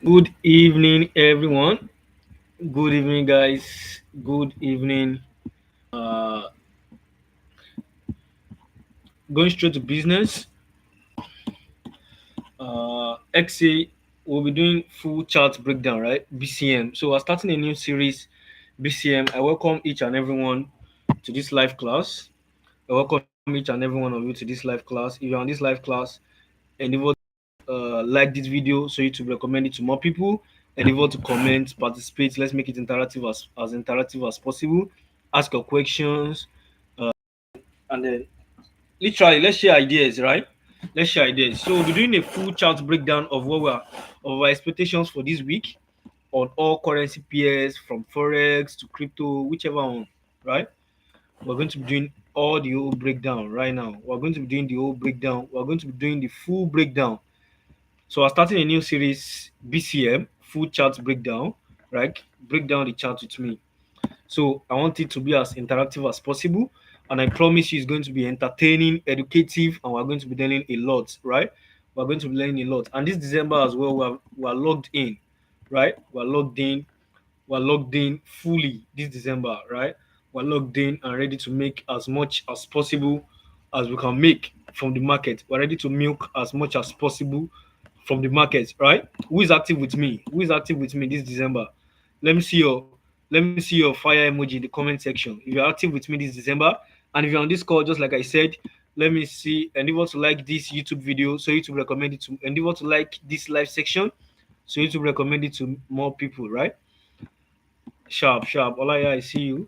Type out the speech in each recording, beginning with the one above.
Good evening, everyone. Good evening, guys. Good evening. Uh, Going straight to business. XA, we'll be doing full chart breakdown, right? BCM. So we're starting a new series, BCM. I welcome each and everyone to this live class. I welcome each and every one of you to this live class. If you're on this live class, endeavor like this video so you to recommend it to more people. Endeavor to comment, participate. Let's make it interactive as interactive as possible. Ask your questions, and then literally let's share ideas, right? Let's share ideas. So we'll be doing a full chart breakdown of our expectations for this week on all currency pairs from forex to crypto, whichever one, right? We're going to be doing all the whole breakdown right now. We're going to be doing the whole breakdown. We're going to be doing the full breakdown. So we're starting a new series, BCM, full chart breakdown, right? Break down the chart with me. So I want it to be as interactive as possible. And I promise you it's going to be entertaining, educative, and we're going to be learning a lot, right? We're going to be learning a lot. And this December as well, we're logged in, right? We're logged in fully this December, right? We're logged in and ready to make as much as possible as we can make from the market. We're ready to milk as much as possible from the market, right? Who is active with me? Who is active with me this December? Let me see your let me see your fire emoji in the comment section. If you're active with me this December, and if you're on this call, just like I said, let me see. Endeavor to like this YouTube video so YouTube recommend it to endeavor to like this live section so YouTube recommend it to more people, right? Sharp, sharp. Olaya, I see you.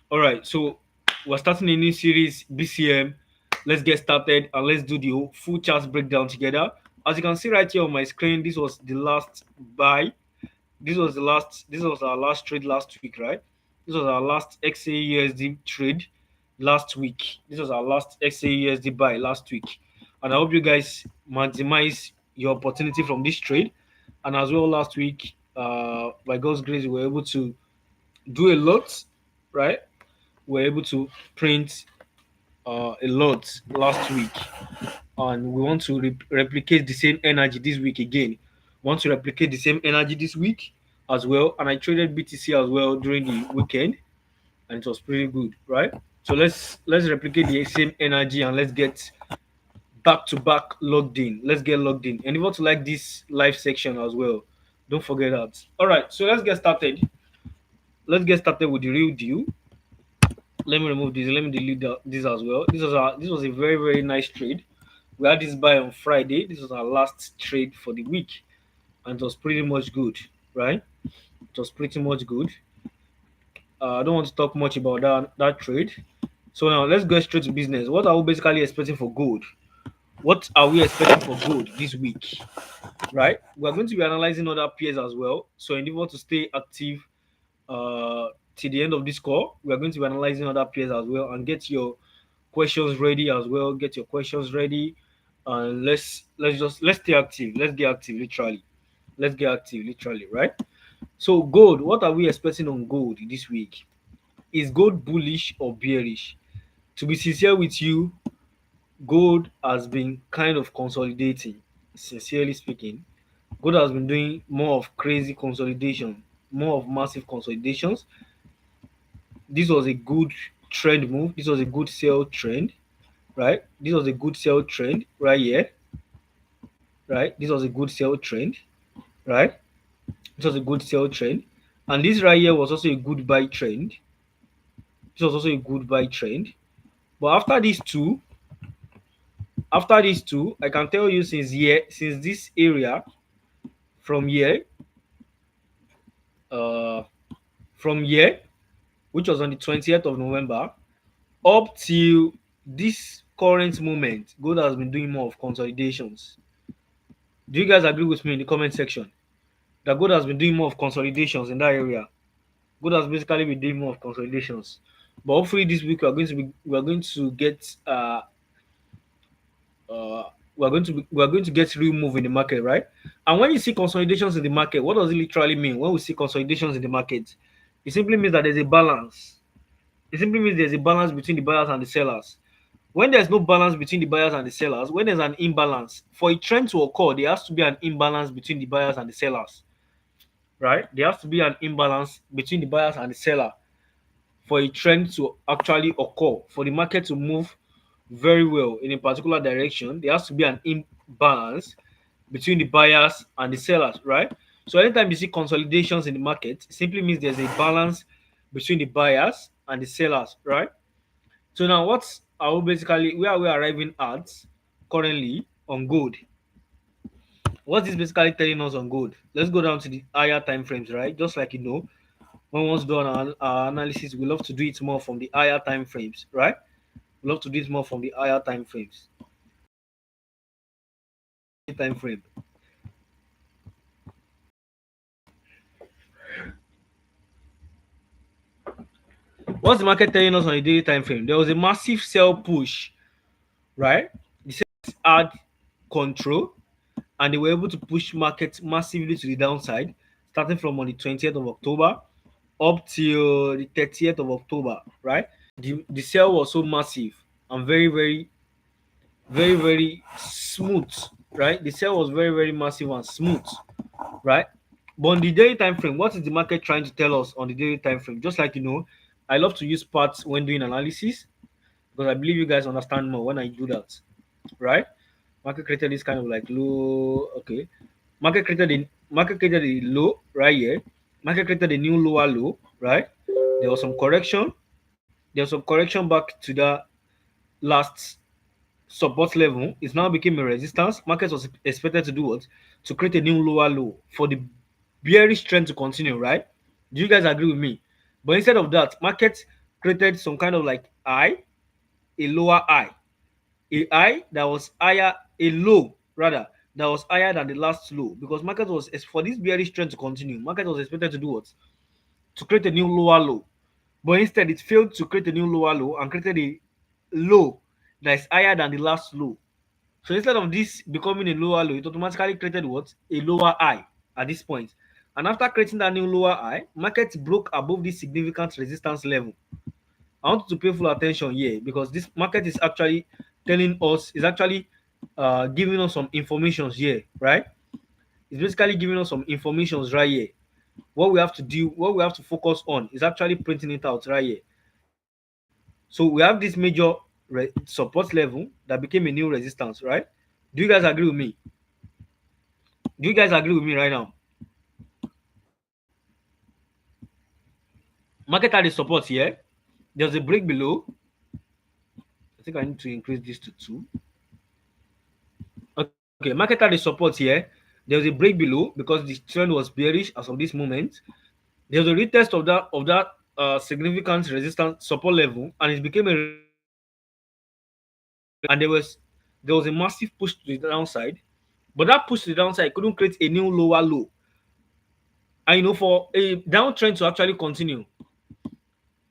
All right, so we're starting a new series, BCM. Let's get started and let's do the full chart breakdown together. As you can see right here on my screen, this was the last buy. This was our last trade last week, right? This was our last XAUSD trade last week. This was our last XAUSD buy last week. And I hope you guys maximize your opportunity from this trade. And as well, last week, by God's grace, we were able to do a lot, right? We were able to print a lot last week, and we want to replicate the same energy this week again. Want to replicate the same energy this week as well. And I traded BTC as well during the weekend, and it was pretty good, right? So let's replicate the same energy and let's get back to back logged in. Let's get logged in. And if you want to like this live section as well, don't forget that. All right, so let's get started. Let's get started with the real deal. Let me remove this. Let me delete this as well. This was a very nice trade. We had this buy on Friday. This was our last trade for the week, and it was pretty much good, right? It was pretty much good. I don't want to talk much about that trade. So now let's go straight to business. What are we basically expecting for gold? What are we expecting for gold this week? Right? We are going to be analyzing other pairs as well. So in order to stay active till the end of this call, we are going to be analyzing other pairs as well and get your questions ready as well. Get your questions ready, and let's stay active. Let's get active, literally. Let's get active, literally, right? So gold, what are we expecting on gold this week? Is gold bullish or bearish? To be sincere with you, gold has been kind of consolidating. Sincerely speaking, gold has been doing more of crazy consolidation, more of massive consolidations. This was a good trend move. This was a good sell trend, right? This was a good sell trend right here, right? This was a good sell trend, right? This was a good sell trend. And this right here was also a good buy trend. This was also a good buy trend. But after these two, I can tell you since this area from here, uh, from here, which was on the 20th of November, up till this current moment, gold has been doing more of consolidations. Do you guys agree with me in the comment section that gold has been doing more of consolidations in that area? Gold has basically been doing more of consolidations. But hopefully this week we are going to get uh we are going to get real move in the market, right? And when you see consolidations in the market, what does it literally mean? When we see consolidations in the market, it simply means that there's a balance. It simply means there's a balance between the buyers and the sellers. When there's no balance between the buyers and the sellers, when there's an imbalance, for a trend to occur, there has to be an imbalance between the buyers and the sellers, right? There has to be an imbalance between the buyers and the seller for a trend to actually occur, for the market to move very well in a particular direction. There has to be an imbalance between the buyers and the sellers, right? So anytime you see consolidations in the market, it simply means there's a balance between the buyers and the sellers, right? So now what's are we basically where are we arriving at currently on gold? What's this basically telling us on gold? Let's go down to the higher time frames, right? Just like when we once done our analysis, we love to do it more from the higher time frames, right? We love to do it more from the higher time frames. Time frame. What's the market telling us on the daily time frame? There was a massive sell push, right? The sellers had control and they were able to push markets massively to the downside, starting from on the 20th of October up till the 30th of October, right? The sell was so massive and very smooth, right? The sell was very massive and smooth, right? But on the daily time frame, what is the market trying to tell us on the daily time frame? Just like I love to use parts when doing analysis because I believe you guys understand more when I do that, right? Market created this kind of like low. Okay, market created a low right here. Market created a new lower low, right? There was some correction. There was some correction back to the last support level. It now became a resistance. Market was expected to do what? To create a new lower low for the bearish trend to continue, right? Do you guys agree with me? But instead of that, market created some kind of like high, a lower high, a high that was higher, a low rather that was higher than the last low because market was for this bearish trend to continue. Market was expected to do what? To create a new lower low, but instead it failed to create a new lower low and created a low that is higher than the last low. So instead of this becoming a lower low, it automatically created what? A lower high at this point. And after creating that new lower high, market broke above this significant resistance level. I want you to pay full attention here because this market is actually telling us, is actually giving us some informations here, right? It's basically giving us some informations right here. What we have to do, what we have to focus on is actually printing it out right here. So we have this major support level that became a new resistance, right? Do you guys agree with me? Do you guys agree with me right now? Market had a support here. There's a break below. I think I need to increase this to 2. Okay, market had a support here. There was a break below because the trend was bearish as of this moment. There's a retest of that significant resistance support level, and it became a resistance, and there was a massive push to the downside, but that push to the downside couldn't create a new lower low. And for a downtrend to actually continue,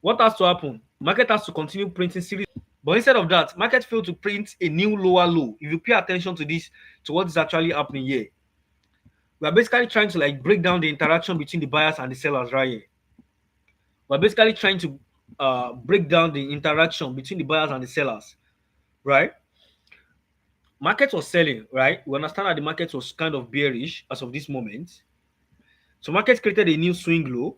what has to happen? Market has to continue printing series, but instead of that, market failed to print a new lower low. If you pay attention to this, to what is actually happening here, we are basically trying to like break down the interaction between the buyers and the sellers right here. We're basically trying to break down the interaction between the buyers and the sellers, right? Market was selling, right? We understand that the market was kind of bearish as of this moment. So market created a new swing low.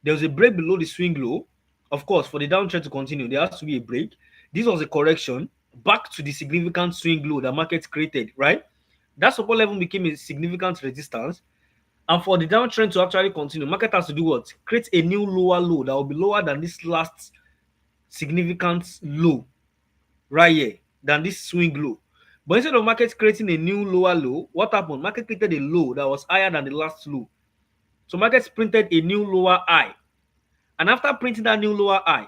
There was a break below the swing low. Of course, for the downtrend to continue, there has to be a break. This was a correction back to the significant swing low that market created, right? That support level became a significant resistance. And for the downtrend to actually continue, market has to do what? Create a new lower low that will be lower than this last significant low right here, than this swing low. But instead of market creating a new lower low, what happened? Market created a low that was higher than the last low. So market printed a new lower high. And after printing that new lower high,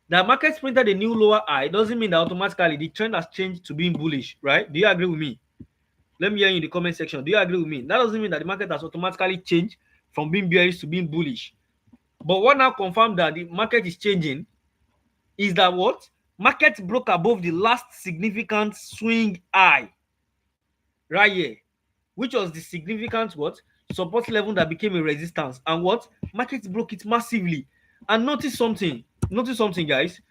the market printed a new lower high doesn't mean that automatically the trend has changed to being bullish, right? Do you agree with me? Let me hear you in the comment section. Do you agree with me? That doesn't mean that the market has automatically changed from being bearish to being bullish. But what now confirmed that the market is changing is that what? Market broke above the last significant swing high right here, which was the significant what? Support level that became a resistance. And what? Market broke it massively. And notice something, guys.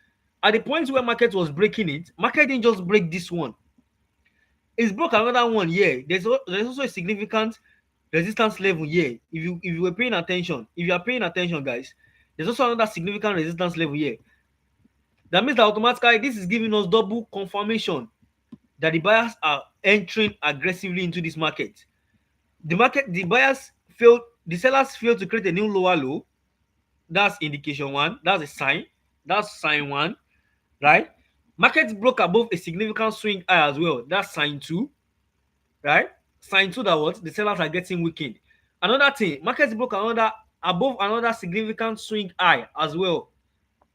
At the point where market was breaking it, market didn't just break this one. It's broke another one here. There's also a significant resistance level here. If you were paying attention, if you are paying attention, guys, there's also another significant resistance level here. That means that automatically this is giving us double confirmation that the buyers are entering aggressively into this market. The buyers failed, the sellers failed to create a new lower low. That's indication one. That's a sign. That's sign one, right? Market broke above a significant swing high as well. That's sign two, right? Sign two that what the sellers are getting weakened. Another thing, market broke another above another significant swing high as well.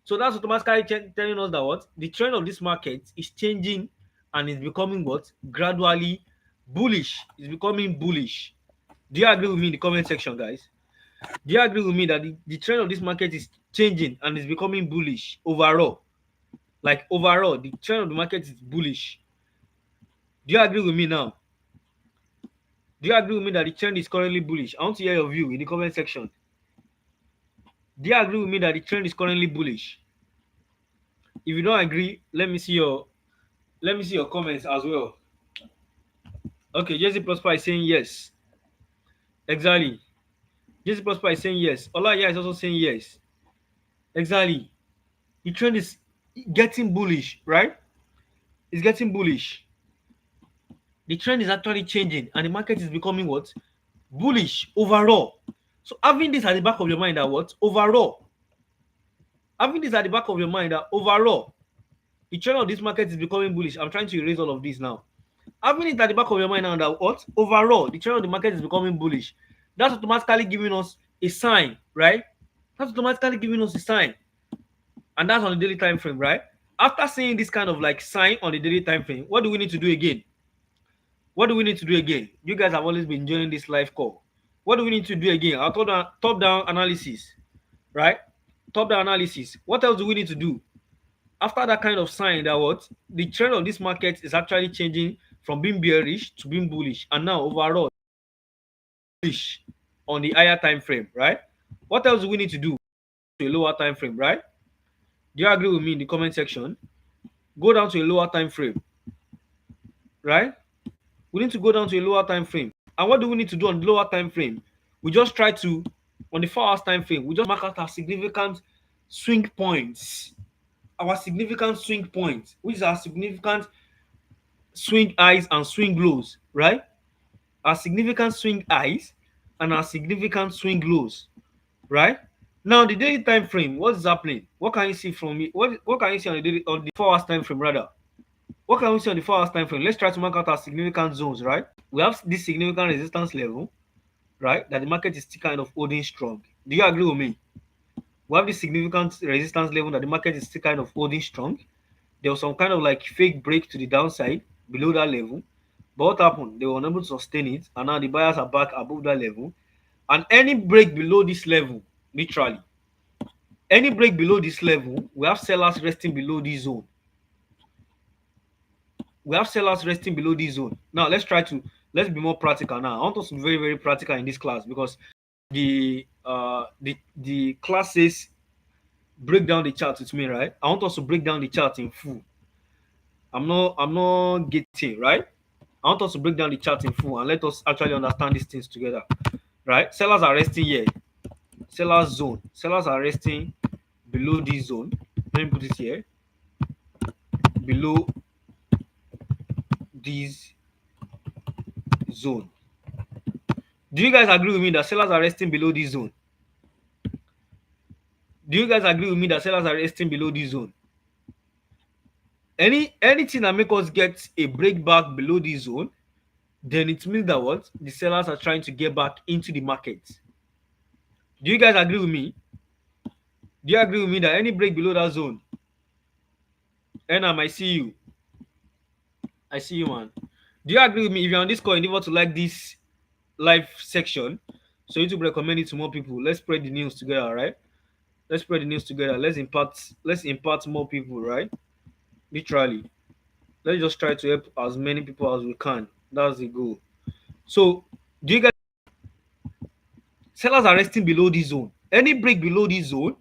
So that's automatically telling us that what the trend of this market is changing and is becoming what gradually bullish. It's becoming bullish. Do you agree with me in the comment section, guys? Do you agree with me that the trend of this market is changing and is becoming bullish overall? Like overall, the trend of the market is bullish. Do you agree with me now? Do you agree with me that the trend is currently bullish? I want to hear your view in the comment section. Do you agree with me that the trend is currently bullish? If you don't agree, let me see your comments as well. Okay, Jesse Prosper is saying yes. Exactly. Jesse Prosper is saying yes. Olaya is also saying yes. Exactly. The trend is getting bullish, right? It's getting bullish. The trend is actually changing and the market is becoming what? Bullish overall. So having this at the back of your mind that what? Overall. Having this at the back of your mind that overall, the trend of this market is becoming bullish. I'm trying to erase all of this now. Having it at the back of your mind now that what? Overall, the trend of the market is becoming bullish. That's automatically giving us a sign, right? That's automatically giving us a sign. And that's on the daily time frame, right? After seeing this kind of like sign on the daily time frame, what do we need to do again? What do we need to do again? You guys have always been joining this live call. What do we need to do again? Our top-down analysis, right? Top-down analysis. What else do we need to do? After that kind of sign that what the trend of this market is actually changing from being bearish to being bullish, and now overall bullish on the higher time frame, right? What else do we need to do to a lower time frame, right? Do you agree with me in the comment section? Go down to a lower time frame, right? We need to go down to a lower time frame. And what do we need to do on the lower time frame? We just try to, on the 4 hours time frame, we just mark out our significant swing points. Our significant swing points, which is our significant swing highs and swing lows, right? Our significant swing highs and our significant swing lows, right? Now the daily time frame, what is happening? What can you see from it? What can you see on the daily, on the 4 hours time frame rather? What can we see on the 4 hours time frame? Let's try to mark out our significant zones, right? We have this significant resistance level, right? That the market is still kind of holding strong. Do you agree with me? We have this significant resistance level that the market is still kind of holding strong. There was some kind of like fake break to the downside below that level. But what happened? They were unable to sustain it, and now the buyers are back above that level. And any break below this level, literally, any break below this level, we have sellers resting below this zone. We have sellers resting below this zone. Now let's be more practical now. I want us to be very, very practical in this class because the classes break down the chart with me, right? I want us to break down the chart in full. I'm not getting right. I want us to break down the chart in full and let us actually understand these things together. Right? Sellers are resting here. Sellers zone. Sellers are resting below this zone. Let me put it here. Below this zone. Do you guys agree with me that sellers are resting below this zone? Do you guys agree with me that sellers are resting below this zone? Anything that make us get a break back below this zone, then it means that what the sellers are trying to get back into the market. Do you guys agree with me? Do you agree with me that any break below that zone? Enam, I see you. I see you, man. Do you agree with me? If you're on this call and you want to like this live section, so YouTube recommend it to more people. Let's spread the news together, right? Let's spread the news together. Let's impart more people, right? Literally. Let's just try to help as many people as we can. That's the goal. So, do you guys sellers are resting below this zone? Any break below this zone,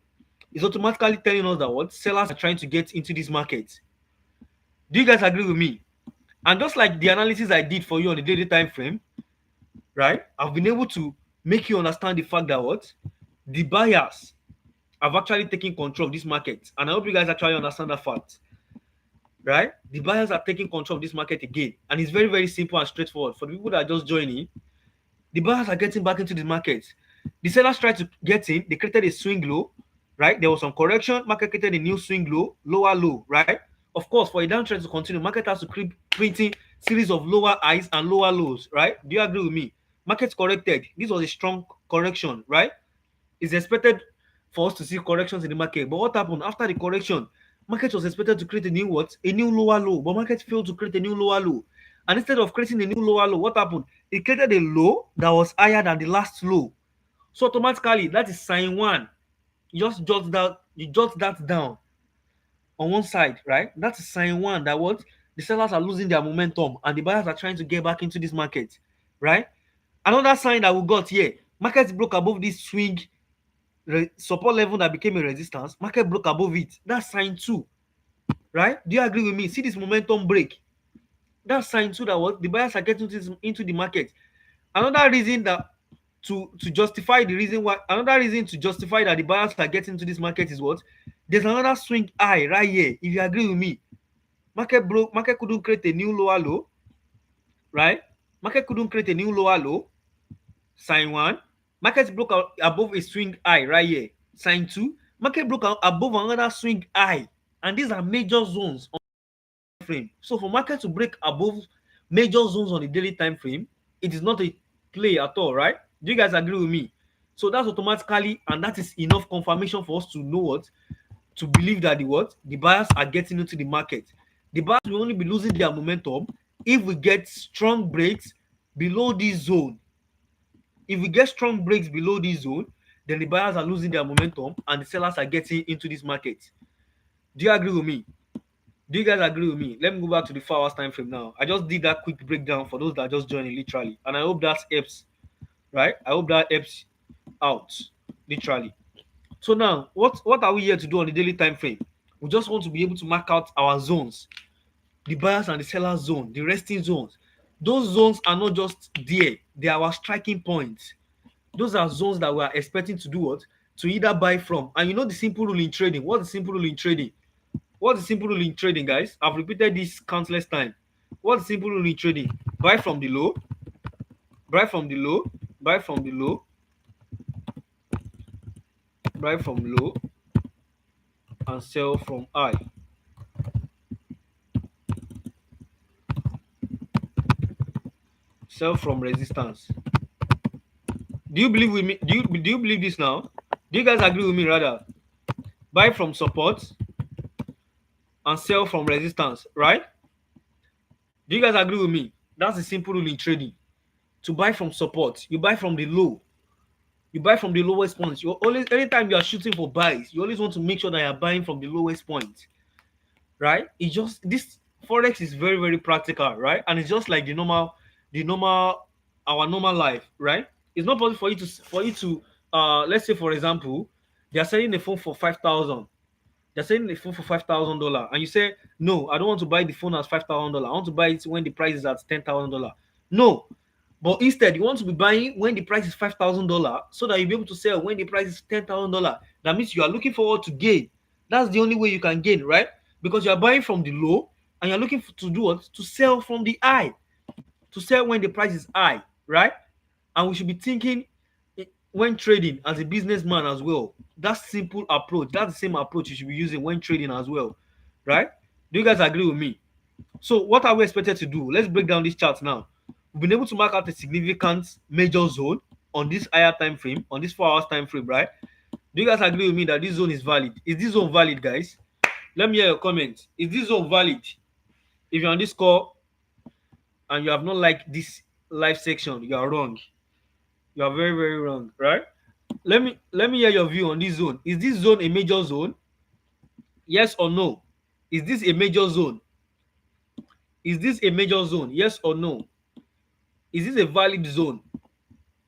It's automatically telling us that what sellers are trying to get into this market. Do you guys agree with me? And just like the analysis I did for you on the daily time frame, right? I've been able to make you understand the fact that what the buyers have actually taken control of this market. And I hope you guys actually understand that fact, right? The buyers are taking control of this market again. And it's very, very simple and straightforward. For the people that are just joining, the buyers are getting back into the market. The sellers tried to get in, they created a swing low, right? There was some correction, market created a new swing low, lower low, right? Of course, for a downtrend to continue, market has to keep printing series of lower highs and lower lows, right? Do you agree with me? Market corrected. This was a strong correction, right? It's expected for us to see corrections in the market. But what happened after the correction? Market was expected to create a new what? A new lower low. But market failed to create a new lower low. And instead of creating a new lower low, what happened? It created a low that was higher than the last low. So automatically, that is sign one. You jot that down on one side, right? That's sign one that what the sellers are losing their momentum and the buyers are trying to get back into this market, right? Another sign that we got here, market broke above this swing support level that became a resistance. Market broke above it. That's sign two, right? Do you agree with me? See this momentum break. That's sign two that what the buyers are getting into the market. Another reason that to justify the reason why another reason to justify that the buyers are getting into this market is what there's another swing high right here. If you agree with me, market couldn't create a new lower low, right? Market couldn't create a new lower low. Sign one. Market broke out above a swing high right here. Sign two. Market broke out above another swing high, and these are major zones on the frame. So for market to break above major zones on the daily time frame, it is not a play at all, right? Do you guys agree with me? So that's automatically, and that is enough confirmation for us to know what to believe that the buyers are getting into the market. The buyers will only be losing their momentum if we get strong breaks below this zone. If we get strong breaks below this zone, then the buyers are losing their momentum and the sellers are getting into this market. Do you agree with me? Do you guys agree with me? Let me go back to the 4 hours time frame now. I just did that quick breakdown for those that are just joining literally, and I hope that helps, right? I hope that helps out literally. So now, what are we here to do on the daily time frame? We just want to be able to mark out our zones, the buyers and the sellers zone, the resting zones. Those zones are not just there; they are our striking points. Those are zones that we are expecting to do what? To either buy from. And you know the simple rule in trading. What's the simple rule in trading? What's the simple rule in trading, guys? I've repeated this countless times. What's the simple rule in trading? Buy from the low, buy from the low, buy from the low, buy from low, and sell from high. Sell from resistance. Do you believe with me? Do you believe this now? Do you guys agree with me rather? Buy from support and sell from resistance, right? Do you guys agree with me? That's the simple rule in trading. To buy from support, you buy from the low. You buy from the lowest points. You always, anytime you are shooting for buys, you always want to make sure that you are buying from the lowest point, right? It's just this forex is very, very practical, right? And it's just like our normal life, right? It's not possible for you to let's say for example, they are selling the phone for 5,000. They're selling the phone for $5,000, and you say, "No, I don't want to buy the phone at $5,000. I want to buy it when the price is at $10,000." No, but instead, you want to be buying when the price is $5,000 so that you'll be able to sell when the price is $10,000. That means you are looking forward to gain. That's the only way you can gain, right? Because you are buying from the low and you're looking to do what? To sell from the high, to sell when the price is high, right? And we should be thinking when trading as a businessman as well. That simple approach, that's the same approach you should be using when trading as well, right? Do you guys agree with me? So what are we expected to do? Let's break down this chart now. We've been able to mark out a significant major zone on this higher time frame, on this 4 hours time frame, right? Do you guys agree with me that this zone is valid? Is this zone valid, guys? Let me hear your comments. Is this zone valid? If you're on this call and you have not liked this live section, you are wrong. You are very, very wrong, right? Let me hear your view on this zone. Is this zone a major zone? Yes or no? Is this a major zone? Is this a major zone? Yes or no? Is this a valid zone?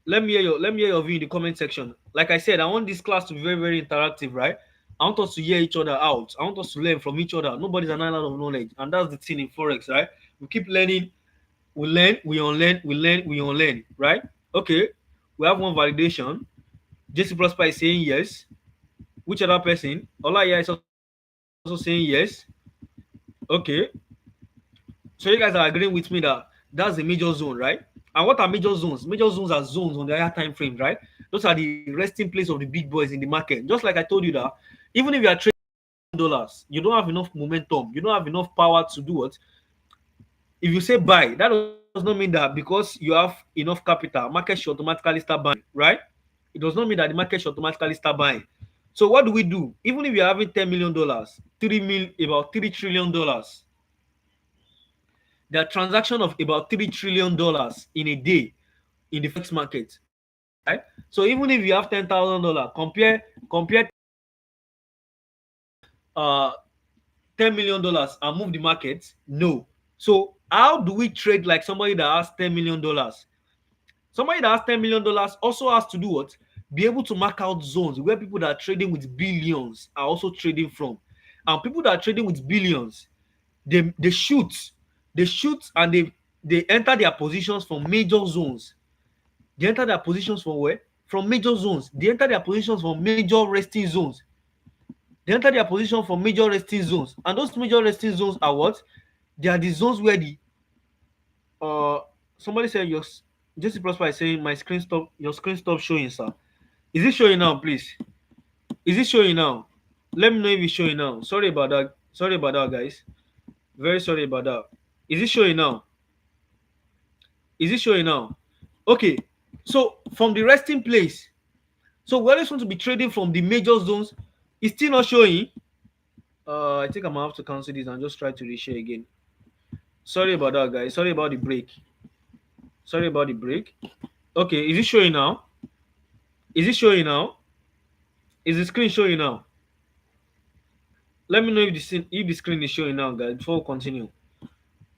Let me hear your view in the comment section. Like I said, I want this class to be very, very interactive, right? I want us to hear each other out. I want us to learn from each other. Nobody's an island of knowledge, and that's the thing in forex, right? We keep learning, we learn, we unlearn, we learn, we unlearn, right? Okay, we have one validation. JC Prosper is saying yes. Which other person? Olaya is also saying yes. Okay, so you guys are agreeing with me that that's a major zone, right? And what are major zones? Major zones are zones on the higher time frames, right? Those are the resting place of the big boys in the market. Just like I told you that even if you are trading dollars, you don't have enough momentum, you don't have enough power to do what. If you say buy, that does not mean that because you have enough capital, market should automatically start buying, right? It does not mean that the market should automatically start buying. So what do we do? Even if you're having $10 million, 3 trillion dollars, there are transactions of about $3 trillion in a day in the forex market, right? So even if you have $10,000, compare uh $10 million and move the market. No. So how do we trade like somebody that has $10 million? Somebody that has $10 million also has to do what? Be able to mark out zones where people that are trading with billions are also trading from. And people that are trading with billions, they shoot. They shoot and they enter their positions from major zones. They enter their positions from where? From major zones. They enter their positions from major resting zones. They enter their position from major resting zones. And those major resting zones are what? They are the zones where the uh somebody said your Jesse Prosper is saying my screen stop your screen stop showing, sir. Is it showing now, please? Is it showing now? Let me know if it's showing now. Sorry about that. Sorry about that, guys. Very sorry about that. Is it showing now? Is it showing now? Okay. So from the resting place, so we always want to be trading from the major zones. It's still not showing. I think I'm gonna have to cancel this and just try to reshare again. Sorry about that, guys. Sorry about the break. Sorry about the break. Okay, is it showing now? Is it showing now? Is the screen showing now? Let me know if the screen is showing now, guys. Before we continue,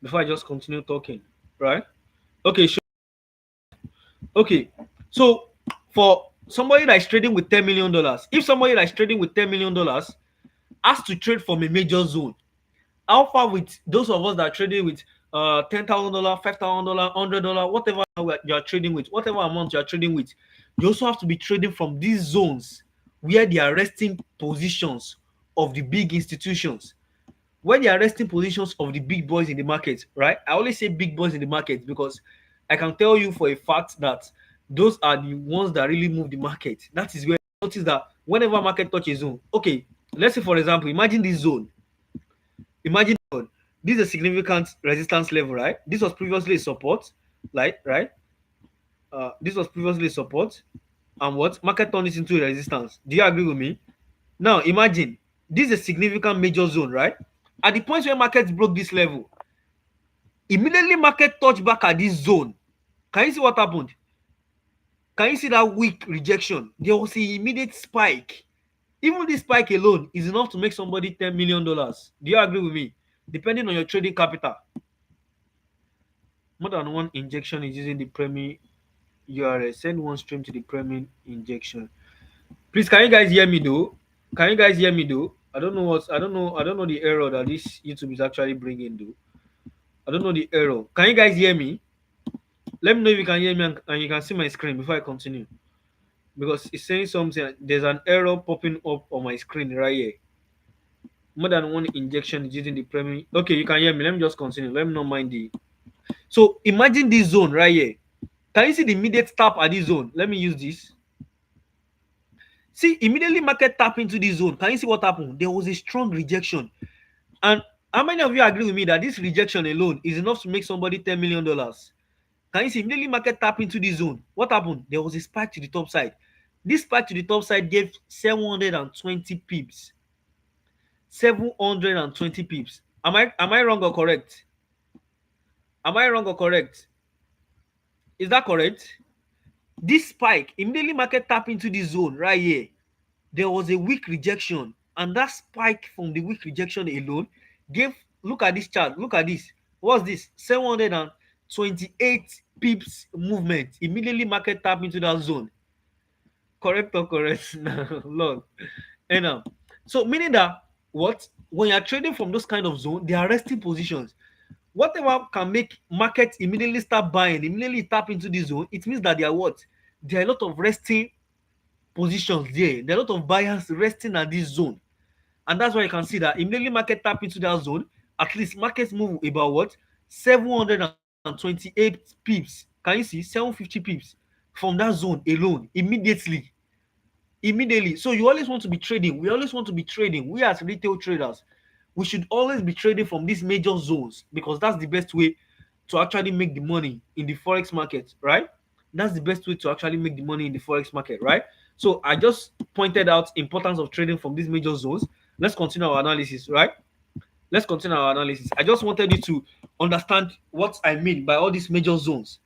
before I just continue talking, right? Okay, okay. So for somebody that is trading with $10 million, if somebody that is trading with $10 million has to trade from a major zone, how far with those of us that are trading with $10,000, $5,000, $100, whatever you are trading with, whatever amount you are trading with, you also have to be trading from these zones where they are resting positions of the big institutions, where they are resting positions of the big boys in the market, right? I always say big boys in the market because I can tell you for a fact that those are the ones that really move the market. That is where I notice that whenever market touches zone, okay, let's say for example, imagine this zone. Imagine this is a significant resistance level, right? This was previously a support, like right? This was previously a support, and what market turned it into a resistance. Do you agree with me? Now imagine this is a significant major zone, right? At the point where market broke this level, immediately market touched back at this zone. Can you see what happened? Can you see that weak rejection? There was an immediate spike. Even this spike alone is enough to make somebody $10 million. Do you agree with me? Depending on your trading capital. More than one injection is using the Premium URL. Send one stream to the Premium injection. Please, can you guys hear me though? Can you guys hear me though? I don't know the error that this YouTube is actually bringing though. I don't know the error. Can you guys hear me? Let me know if you can hear me and you can see my screen before I continue. Because it's saying something. There's an error popping up on my screen right here. More than one injection is using the Premium. Okay, you can hear me. Let me just continue. Let me not mind the. So imagine this zone right here. Can you see the immediate tap at this zone? Let me use this. See, immediately market tap into this zone. Can you see what happened? There was a strong rejection. And how many of you agree with me that this rejection alone is enough to make somebody $10 million? Can you see immediately market tap into this zone? What happened? There was a spike to the top side. This spike to the top side gave 720 pips. 720 pips. Am I wrong or correct? Am I wrong or correct? Is that correct? This spike immediately market tap into this zone right here. There was a weak rejection, and that spike from the weak rejection alone gave. Look at this chart. Look at this. What's this? 728 pips movement. Immediately market tap into that zone. Correct or correct? Lord. And So meaning that what when you're trading from those kind of zone, they are resting positions. Whatever can make market immediately start buying, immediately tap into this zone, it means that they are what? There are a lot of resting positions there. There are a lot of buyers resting at this zone. And that's why you can see that immediately market tap into that zone, at least markets move about what? 728 pips. Can you see? 750 pips from that zone alone immediately. Immediately. So you always want to be trading. We always want to be trading. We as retail traders, we should always be trading from these major zones because that's the best way to actually make the money in the forex market, right? That's the best way to actually make the money in the forex market, right? So I just pointed out importance of trading from these major zones. Let's continue our analysis, right? Let's continue our analysis. I just wanted you to understand what I mean by all these major zones,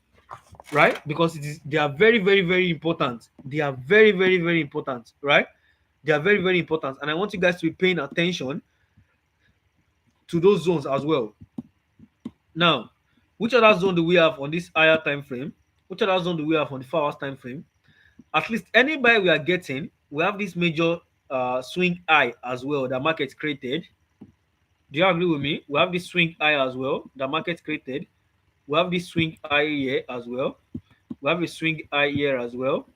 right? Because they are very, very, very important. They are very, very, very important, right? They are very, very important. And I want you guys to be paying attention to those zones as well. Now, which other zone do we have on this higher time frame? Which other zone do we have on the 4 hours time frame? At least any buy we are getting, we have this major swing high as well that market created. Do you agree with me? We have this swing high as well that market created. We have this swing high here as well. We have a swing high here as well.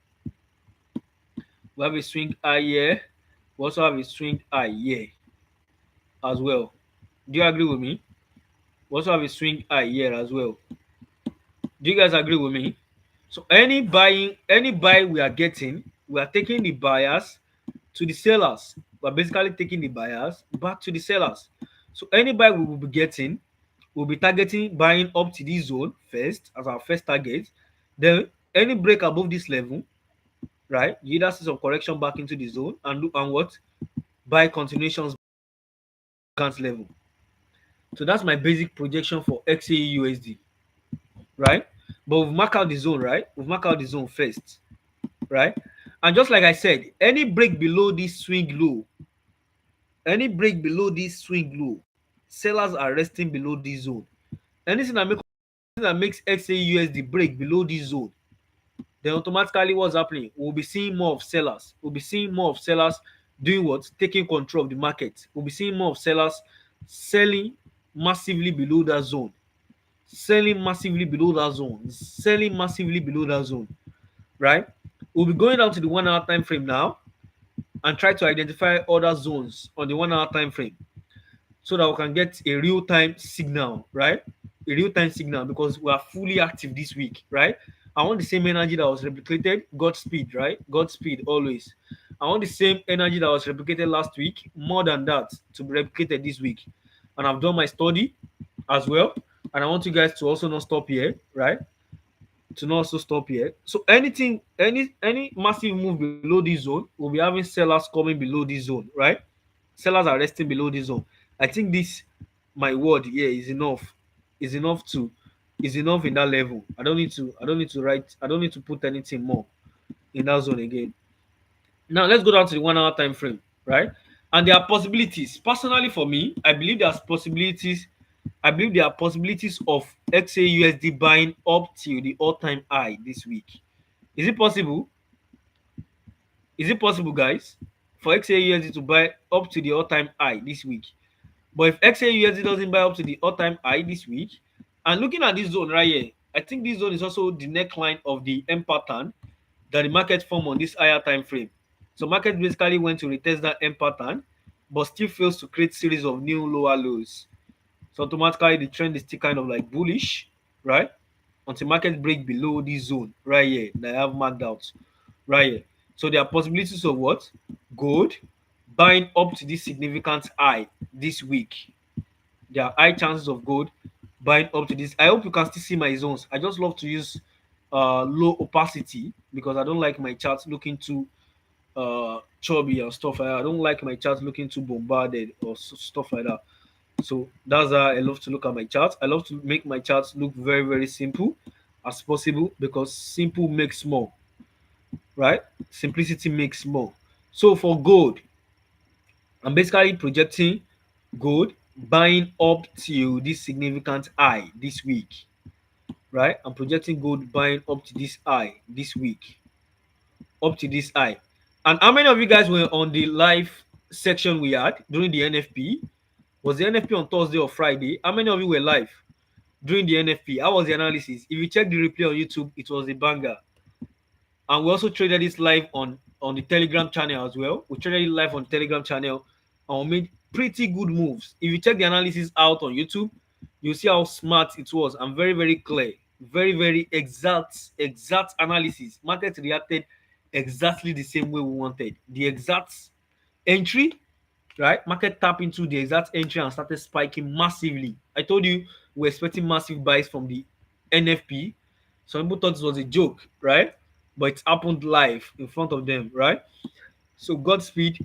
We have a swing high here. We also have a swing high here as well. Do you agree with me? We also have a swing high here as well. Do you guys agree with me? So any buy we are getting, we are taking the buyers to the sellers. We're basically taking the buyers back to the sellers. So any buy we will be getting, we'll be targeting buying up to this zone first as our first target. Then any break above this level, right? You either see some correction back into the zone and look and what? Buy continuations level. So that's my basic projection for XAE USD, right? But we've marked out the zone, right? We've marked out the zone first, right? And just like I said, any break below this swing low, any break below this swing low, sellers are resting below this zone. Anything that makes XAE USD break below this zone, then automatically what's happening? We'll be seeing more of sellers. We'll be seeing more of sellers doing what? Taking control of the market. We'll be seeing more of sellers selling massively below that zone. Selling massively below that zone. Selling massively below that zone. Right? We'll be going down to the 1 hour time frame now and try to identify other zones on the 1 hour time frame so that we can get a real-time signal, right? A real-time signal because we are fully active this week, right? I want the same energy that was replicated, Godspeed, right? Godspeed always. I want the same energy that was replicated last week, more than that, to be replicated this week. And I've done my study as well. And I want you guys to also not stop here, right? To not also stop here. So any massive move below this zone, we'll be having sellers coming below this zone, right? Sellers are resting below this zone. I think this my word here is enough. Is enough to is enough in that level. I don't need to write, I don't need to put anything more in that zone again. Now let's go down to the 1 hour time frame, right? And there are possibilities. Personally, for me, I believe there's possibilities. I believe there are possibilities of XAUSD buying up till the all-time high this week. Is it possible? Is it possible, guys, for XAUSD to buy up to the all-time high this week? But if XAUSD doesn't buy up to the all-time high this week, and looking at this zone right here, I think this zone is also the neckline of the M pattern that the market formed on this higher time frame. So market basically went to retest that M pattern, but still fails to create series of new lower lows. So automatically the trend is still kind of like bullish, right? Until market break below this zone right here that I have marked out right here. So there are possibilities of what? Gold buying up to this significant high this week. There are high chances of gold buying up to this. I hope you can still see my zones. I just love to use low opacity because I don't like my charts looking too chubby and stuff like that. I don't like my charts looking too bombarded or stuff like that. So that's how I love to look at my charts. I love to make my charts look very, very simple as possible because simple makes more, right? Simplicity makes more. So for gold, I'm basically projecting gold buying up to this significant high this week, right? I'm projecting gold buying up to this high this week, up to this high. And how many of you guys were on the live section we had during the NFP? Was the NFP on Thursday or Friday? How many of you were live during the NFP? How was the analysis? If you check the replay on YouTube, it was a banger. And we also traded this live on the Telegram channel as well. We traded it live on Telegram channel and we made pretty good moves. If you check the analysis out on YouTube, you'll see how smart it was and very, very clear. Very, very exact analysis. Market reacted exactly the same way we wanted. The exact entry, right? Market tapped into the exact entry and started spiking massively. I told you we're expecting massive buys from the NFP. Some people thought it was a joke, right? But it happened live in front of them, right? So Godspeed,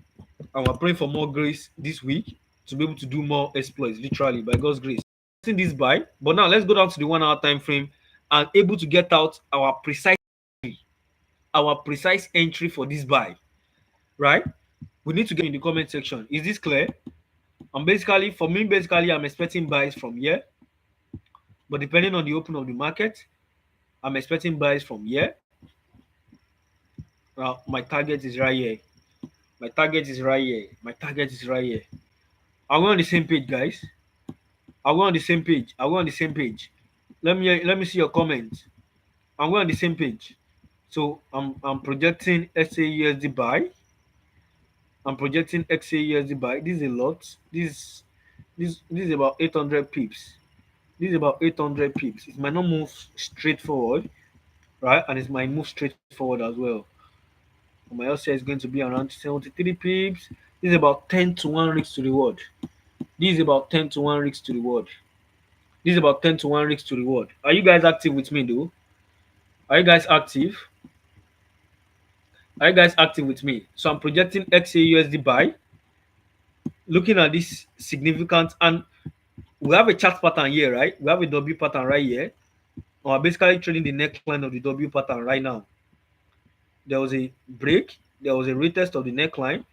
and we're praying for more grace this week to be able to do more exploits, literally by God's grace. Seen this buy, but now let's go down to the 1 hour time frame and able to get out our precise entry for this buy, right? We need to get in the comment section. Is this clear? And basically, for me, I'm expecting buys from here, but depending on the open of the market, I'm expecting buys from here. Now, my target is right here. My target is right here. My target is right here. Are we on the same page, guys? Are we on the same page? Are we on the same page? Let me see your comments. Are we on the same page? So I'm projecting XAUSD buy. I'm projecting XAUSD buy. This is a lot. This is about 800 pips. This is about 800 pips. It might not move straight forward, right? And it might move straight forward as well. My LCI is going to be around 73 pips. This is about 10 to 1 risk to reward. This is about 10 to 1 risk to reward. This is about 10 to 1 risk to reward. Are you guys active with me though? Are you guys active? Are you guys active with me? So I'm projecting XAUSD buy. Looking at this significant, and we have a chart pattern here, right? We have a W pattern right here. We're basically trading the neckline of the W pattern right now. There was a break, there was a retest of the neckline,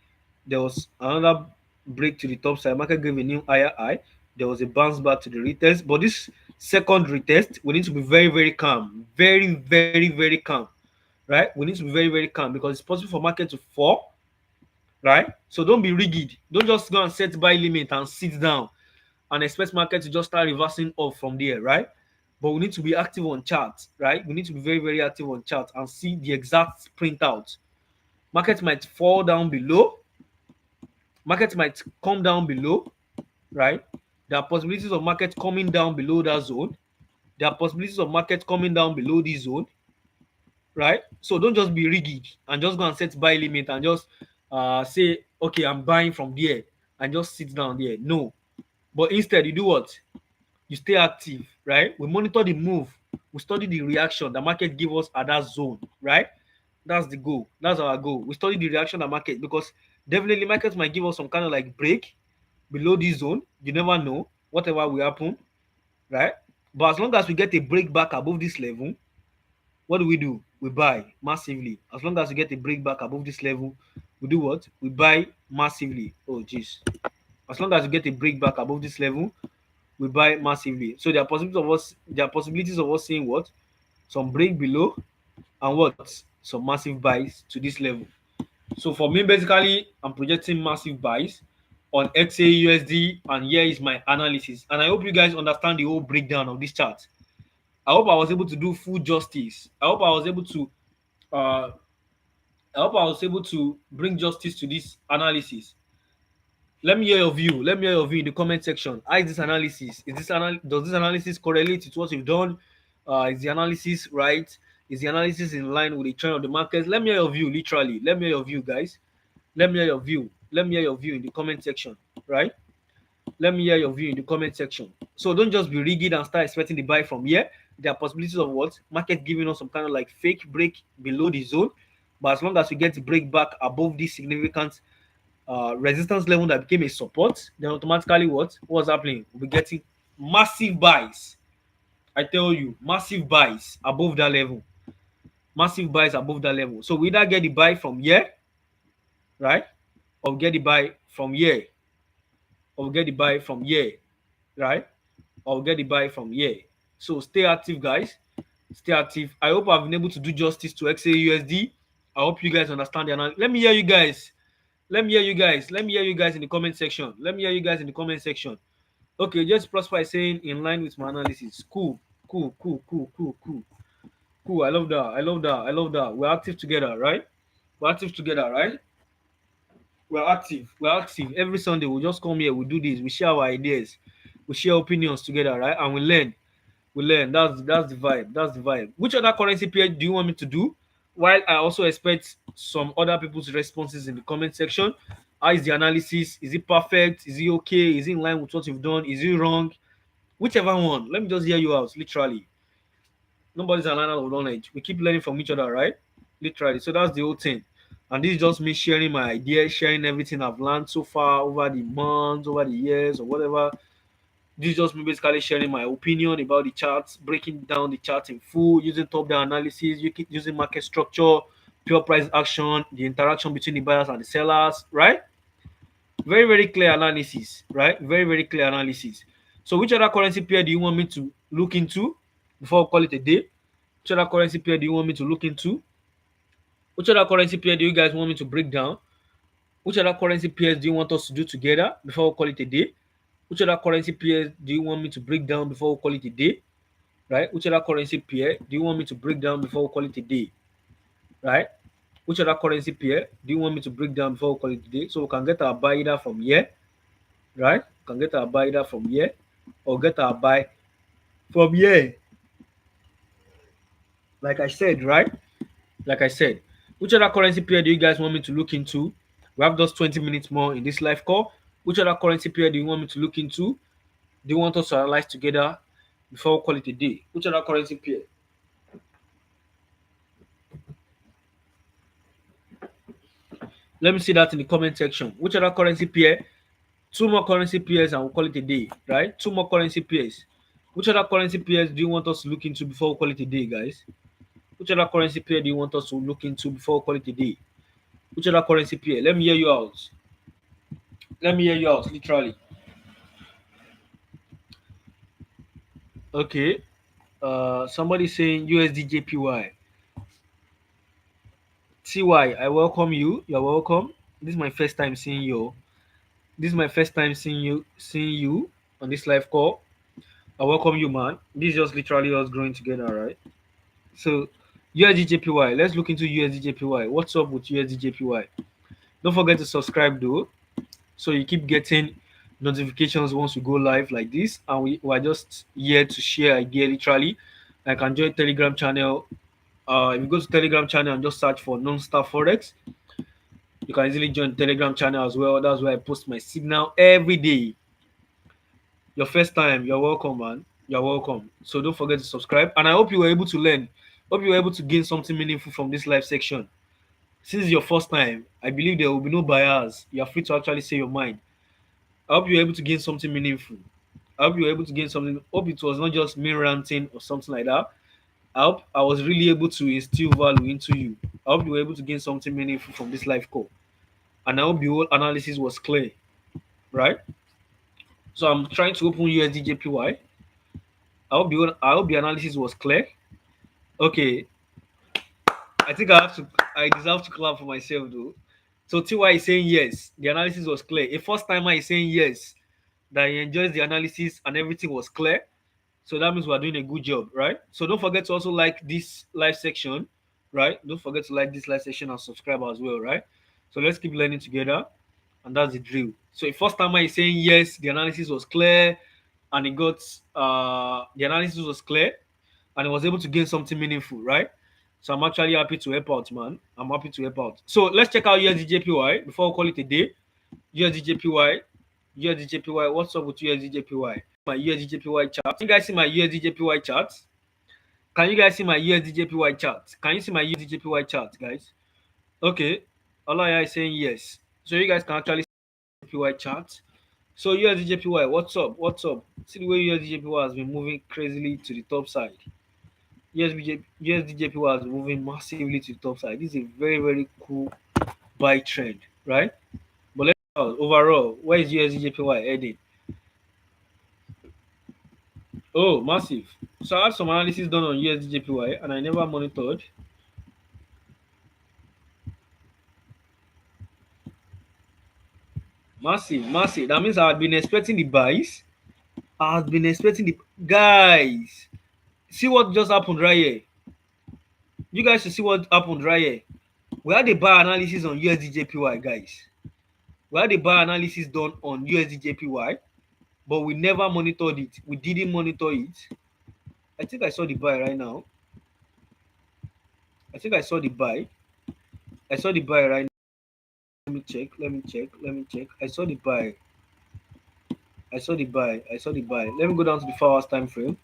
there was another break to the top side. Market gave a new higher high. There was a bounce back to the retest, but this second retest, we need to be very, very calm, very, very, very calm, right? We need to be very, very calm because it's possible for market to fall, right? So don't be rigid. Don't just go and set buy limit and sit down and expect market to just start reversing off from there, right? But we need to be active on charts, right? We need to be very, very active on charts and see the exact printout. Market might fall down below. Market might come down below, right? There are possibilities of market coming down below that zone. There are possibilities of market coming down below this zone, right? So don't just be rigid and just go and set buy limit and just say, okay, I'm buying from there and just sit down there. No. But instead, you do what? You stay active, right? We monitor the move. We study the reaction the market give us at that zone, right? That's the goal. That's our goal. We study the reaction of market because definitely markets might give us some kind of like break below this zone. You never know. Whatever will happen, right? But as long as we get a break back above this level, what do? We buy massively. As long as we get a break back above this level, we do what? We buy massively. Oh, jeez. As long as we get a break back above this level, we buy massively. So there are possibilities of us seeing what? Some break below and what? Some massive buys to this level. So for me, basically, I'm projecting massive buys on XAUSD, and here is my analysis. And I hope you guys understand the whole breakdown of this chart. I hope I was able to do full justice. Uh, I hope I was able to bring justice to this analysis. Let me hear your view. Let me hear your view in the comment section. How is this analysis? Does this analysis correlate with what you've done? Is the analysis right? Is the analysis in line with the trend of the markets? Let me hear your view, literally. Let me hear your view, guys. Let me hear your view. Let me hear your view in the comment section, right? Let me hear your view in the comment section. So don't just be rigid and start expecting the buy from here. There are possibilities of what? Market giving us some kind of like fake break below the zone. But as long as we get to break back above this significant resistance level that became a support, then automatically what's happening? We'll be getting massive buys. I tell you, massive buys above that level. Massive buys above that level. So we either get the buy from here, right? Or we get the buy from here. Or we get the buy from here, right? Or we get the buy from here. So stay active, guys. Stay active. I hope I've been able to do justice to XAUSD. I hope you guys understand the analysis. Let me hear you guys. Let me hear you guys. Let me hear you guys in the comment section. Let me hear you guys in the comment section. Okay, just prosper is saying in line with my analysis. Cool, cool, cool, cool, cool, cool, cool. I love that. I love that. I love that. We're active together, right? We're active together, right? We're active. We're active. Every Sunday we just come here. We do this. We share our ideas. We share opinions together, right? And we learn. We learn. That's the vibe. That's the vibe. Which other currency pair do you want me to do? While I also expect some other people's responses in the comment section. How is the analysis? Is it perfect? Is it okay? Is it in line with what you've done? Is it wrong? Whichever one. Let me just hear you out. Literally, nobody's an island of knowledge. We keep learning from each other, right? Literally. So that's the whole thing. And this is just me sharing my ideas, sharing everything I've learned so far over the months, over the years, or whatever. This is just me basically sharing my opinion about the charts, breaking down the charts in full, using top-down analysis, using market structure, pure price action, the interaction between the buyers and the sellers, right? Very, very clear analysis, right? Very, very clear analysis. So, which other currency pair do you want me to look into before we call it a day? Which other currency pair do you want me to look into? Which other currency pair do you guys want me to break down? Which other currency pairs do you want us to do together before we call it a day? Which other currency pairs do you want me to break down before we call it a day? Right? Which other currency pair do you want me to break down before we call it a day? Right? Which other currency pair do you want me to break down before we call it a day? So we can get our buy either from here, right? We can get our buy either from here or get our buy from here. Like I said, right? Like I said, which other currency pair do you guys want me to look into? We have just 20 minutes more in this live call. Which other currency pair do you want me to look into? Do you want us to analyze together before we call it a day? Which other currency pair? Let me see that in the comment section. Which other currency pair? Two more currency pairs and we'll call it a day, right? Two more currency pairs. Which other currency pairs do you want us to look into before we call it a day, guys? Which other currency pair do you want us to look into before we call it a day? Which other currency pair? Let me hear you out. Let me hear you out, literally. Okay. Somebody saying USD JPY. TY, I welcome you. You're welcome. This is my first time seeing you. This is my first time seeing you on this live call. I welcome you, man. This is just literally us growing together, right? So USD JPY. Let's look into USD JPY. What's up with USD JPY? Don't forget to subscribe though, so you keep getting notifications once we go live like this. And we are just here to share idea literally. I can join Telegram channel. If you go to Telegram channel and just search for non-star forex, you can easily join Telegram channel as well. That's where I post my signal every day. Your first time, you're welcome, man. You're welcome. So don't forget to subscribe. And I hope you were able to learn. Hope you were able to gain something meaningful from this live section. Since it's your first time, I believe there will be no bias. You are free to actually say your mind. I hope you were able to gain something meaningful. I hope you were able to gain something. Hope it was not just me ranting or something like that. I hope I was really able to instill value into you. I hope you were able to gain something meaningful from this live call. And I hope the whole analysis was clear, right? So I'm trying to open USD JPY. I hope the analysis was clear. Okay, I think I deserve to clap for myself though. So TY is saying yes, the analysis was clear. A first timer is saying yes, that he enjoys the analysis and everything was clear. So that means we're doing a good job, right? So don't forget to also like this live section, right? Don't forget to like this live section and subscribe as well, right? So let's keep learning together, and that's the drill. So a first timer is saying yes, the analysis was clear, and it got the analysis was clear, and it was able to gain something meaningful, right? So I'm actually happy to help out, man. I'm happy to help out. So let's check out USD JPY before we call it a day. USD JPY, USD JPY. What's up with USD JPY? My USD JPY chart. Can you guys see my USD JPY chart? Can you guys see my USD JPY chart? Can you see my USD JPY chart, guys? Okay. Allah is saying yes. So you guys can actually see JPY chart. So USD JPY, what's up? What's up? See the way USD JPY has been moving crazily to the top side. USD JPY has been moving massively to the top side. This is a very, very cool buy trend, right? But let's overall, where is USD JPY heading? Oh, massive. So I had some analysis done on USD JPY and I never monitored. Massive, massive. That means I had been expecting the buys. I had been expecting the guys. See what just happened right here. You guys should see what happened right here. We had a buy analysis on USDJPY, guys. We had a buy analysis done on USDJPY, but we never monitored it. We didn't monitor it. I think I saw the buy right now. I think I saw the buy. I saw the buy right now. Let me check. Let me check. Let me check. I saw the buy. I saw the buy. I saw the buy. Let me go down to the 4 hours time frame.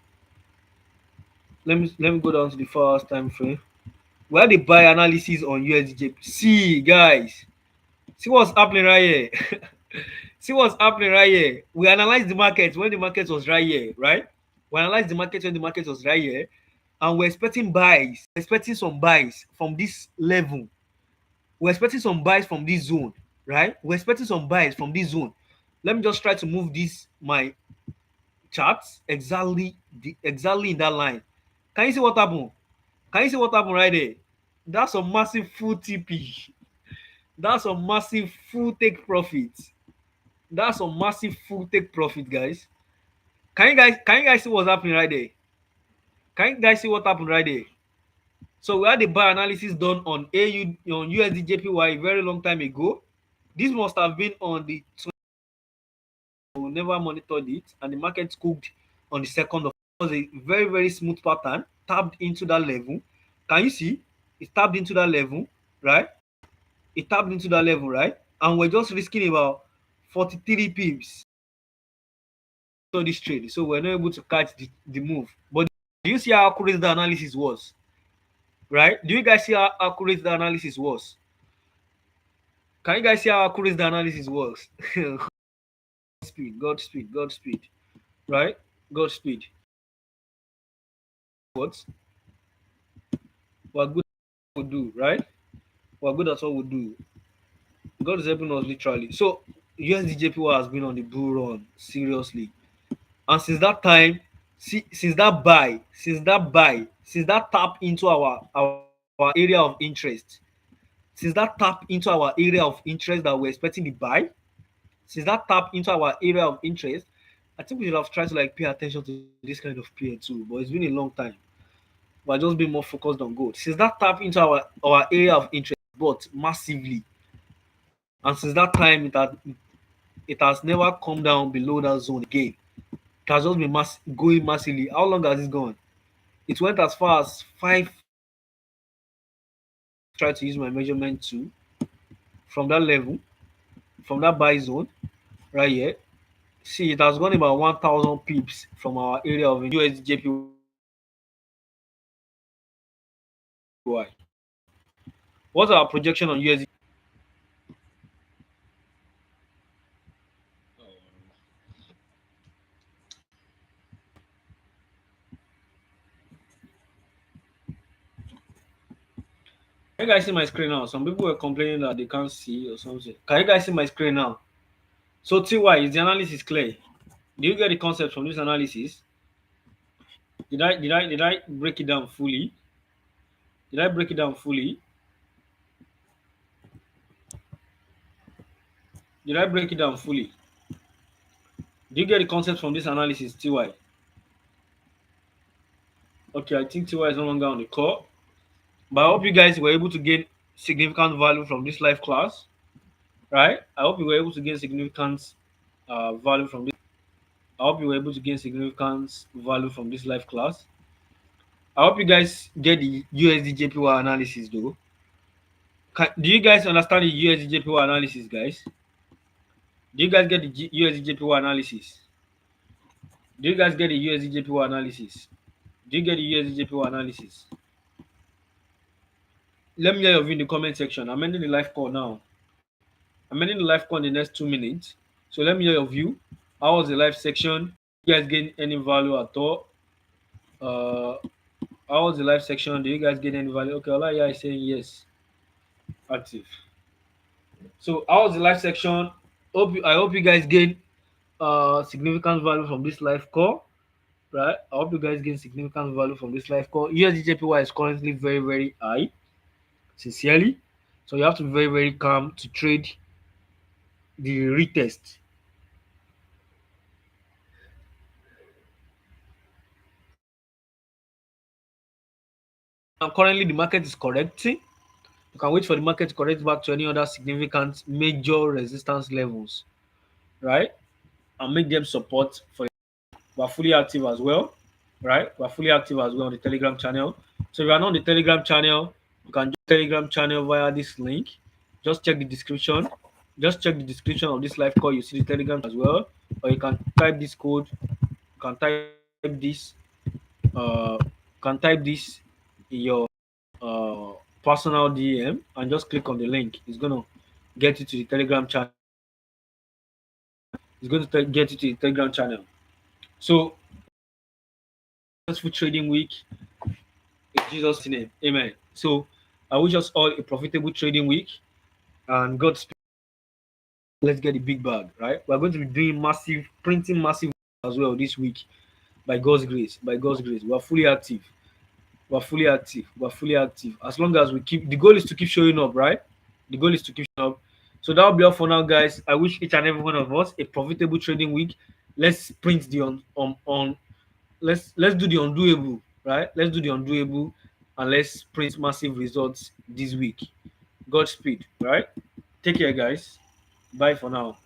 Let me go down to the 4 hours time frame. We had a buy analysis on USDJ. See, guys. See what's happening right here. See what's happening right here. We analyzed the market when the market was right here, right? We analyzed the market when the market was right here, and we're expecting buys. We're expecting some buys from this level. We're expecting some buys from this zone, right? We're expecting some buys from this zone. Let me just try to move this my charts exactly in that line. Can you see what happened? Can you see what happened right there? That's a massive full TP. That's a massive full take profit. That's a massive full take profit, guys. Can you guys see what's happening right there? Can you guys see what happened right there? So we had a buy analysis done on AU on USDJPY a very long time ago. This must have been on the we never monitored it, and the market cooked on the second of. It was a very very smooth pattern, tapped into that level. Can you see? It tapped into that level, right? It tapped into that level, right? And we're just risking about 43 pips on this trade, so we're not able to catch the move. But do you see how accurate the analysis was? Right? Do you guys see how accurate the analysis was? Can you guys see how accurate the analysis was? Speed, Godspeed, Godspeed, right? Godspeed. What? We're good at what we do, right? We're good at what we do. God is helping us literally. So USDJPY has been on the bull run, seriously. And since that time, since that tap into our area of interest, since that tap into our area of interest that we're expecting the buy, since that tap into our area of interest, I think we should have tried to like pay attention to this kind of pair too. But it's been a long time. We're just being more focused on gold. Since that tap into our area of interest, but massively, and since that time it has never come down below that zone again. It has just been going massively. How long has it gone? It went as far as five. Try to use my measurement tool from that level, from that buy zone right here. See, it has gone about 1,000 pips from our area of USDJPY. What's our projection on USD? Can you guys see my screen now? Some people were complaining that they can't see or something. Can you guys see my screen now? So TY, is the analysis clear? Do you get the concept from this analysis? Did I break it down fully? Did I break it down fully? Did I break it down fully? Do you get the concept from this analysis, TY? Okay, I think TY is no longer on the call. But I hope you guys were able to gain significant value from this live class, right? I hope you were able to gain significant value from this. I hope you were able to gain significant value from this live class. I hope you guys get the USDJPY analysis though. Do you guys understand the USDJPY analysis, guys? Do you guys get the USDJPY analysis? Do you guys get the USDJPY analysis? Do you get the USDJPY analysis? Let me hear your view in the comment section. I'm ending the live call now. I'm ending the live call in the next 2 minutes. So let me hear your view. How was the live section? You guys gain any value at all? Uh, how was the live section? Do you guys get any value? Okay, Allah, yeah, is saying yes. Active. So how was the live section? I hope you guys gain significant value from this live call. Right? I hope you guys gain significant value from this live call. USDJPY is currently very, very high, sincerely. So you have to be very, very calm to trade the retest. Now, currently, the market is correcting. You can wait for the market to correct back to any other significant major resistance levels, right? And make them support for. We're fully active as well, right? We're fully active as well on the Telegram channel. So if you are not on the Telegram channel, you can join the Telegram channel via this link. Just check the description. Just check the description of this live call. You see the Telegram as well, or you can type this code. You can type this. Can type this in your personal DM and just click on the link. It's gonna get you to the Telegram channel. It's going to get you to the Telegram channel. So, successful trading week in Jesus' name. Amen. So, I wish us all a profitable trading week and Godspeed. Let's get the big bag, right? We're going to be doing massive, printing massive as well this week by God's grace. By God's grace, we're fully active. We're fully active. We're fully active. As long as we keep, the goal is to keep showing up, right? The goal is to keep showing up. So that'll be all for now, guys. I wish each and every one of us a profitable trading week. Let's print the on let's do the undoable, right? Let's do the undoable and let's print massive results this week. Godspeed, right? Take care, guys. Bye for now.